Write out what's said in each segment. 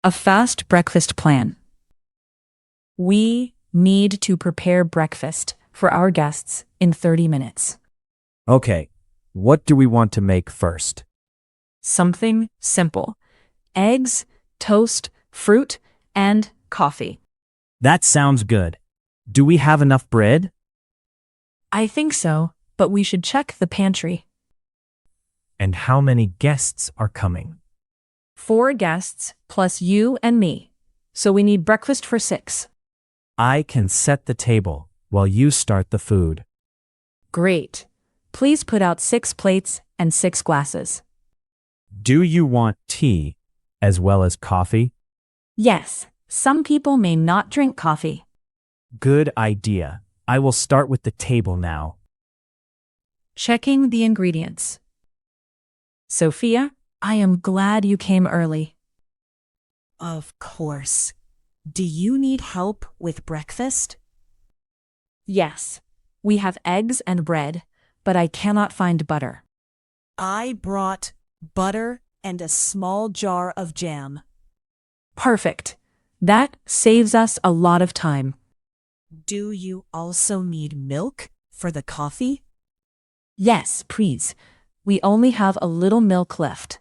A fast breakfast plan. We need to prepare breakfast for our guests in 30 minutes. Okay, what do we want to make first? Something simple. Eggs, toast, fruit, and coffee. That sounds good. Do we have enough bread? I think so, but we should check the pantry. And how many guests are coming? 4 guests plus you and me. So we need breakfast for 6. I can set the table while you start the food. Great. Please put out 6 plates and 6 glasses. Do you want tea as well as coffee? Yes, some people may not drink coffee. Good idea. I will start with the table now. Checking the ingredients. Sophia, I am glad you came early. Of course. Do you need help with breakfast? Yes, we have eggs and bread, but I cannot find butter. I brought butter and a small jar of jam. Perfect. That saves us a lot of time. Do you also need milk for the coffee? Yes, please. We only have a little milk left.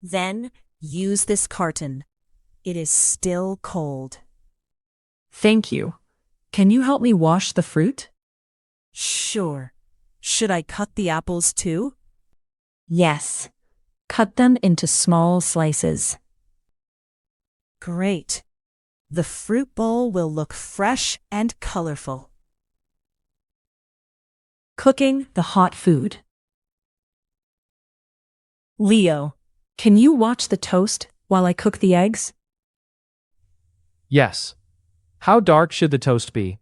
Then use this carton. It is still cold. Thank you. Can you help me wash the fruit? Sure. Should I cut the apples too? Yes. Cut them into small slices. Great. The fruit bowl will look fresh and colorful. Cooking the hot food. Leo, can you watch the toast while I cook the eggs? Yes. How dark should the toast be?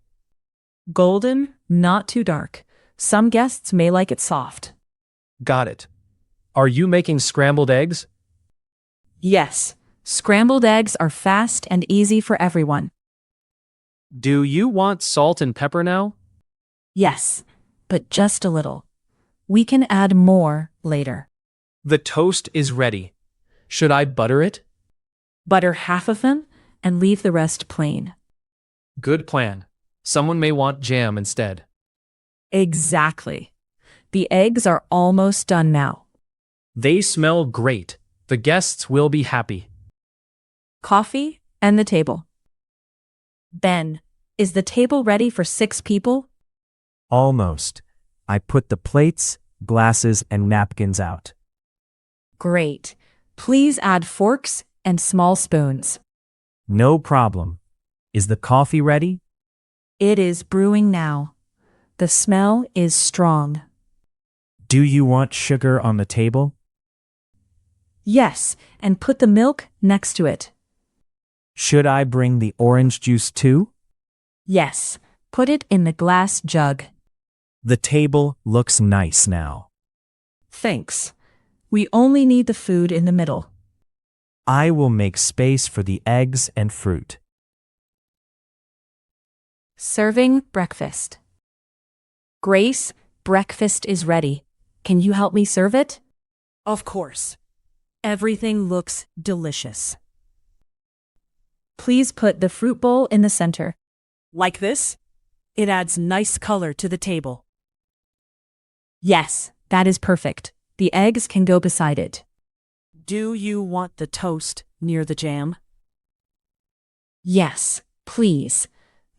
Golden, not too dark. Some guests may like it soft. Got it. Are you making scrambled eggs? Yes, scrambled eggs are fast and easy for everyone. Do you want salt and pepper now? Yes, but just a little. We can add more later. The toast is ready. Should I butter it? Butter half of them and leave the rest plain. Good plan. Someone may want jam instead. Exactly. The eggs are almost done now. They smell great. The guests will be happy. Coffee and the table. Ben, is the table ready for 6 people? Almost. I put the plates, glasses, and napkins out. Great. Please add forks and small spoons. No problem. Is the coffee ready? It is brewing now. The smell is strong. Do you want sugar on the table? Yes, and put the milk next to it. Should I bring the orange juice too? Yes, put it in the glass jug. The table looks nice now. Thanks. We only need the food in the middle. I will make space for the eggs and fruit. Serving breakfast. Grace, breakfast is ready. Can you help me serve it? Of course. Everything looks delicious. Please put the fruit bowl in the center. Like this? It adds nice color to the table. Yes, that is perfect. The eggs can go beside it. Do you want the toast near the jam? Yes, please.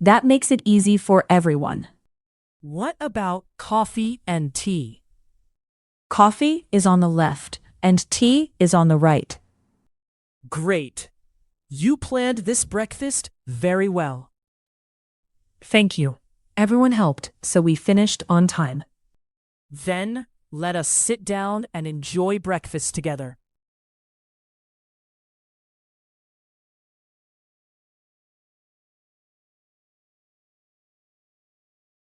That makes it easy for everyone. What about coffee and tea? Coffee is on the left and tea is on the right. Great. You planned this breakfast very well. Thank you. Everyone helped, so we finished on time. Then let us sit down and enjoy breakfast together.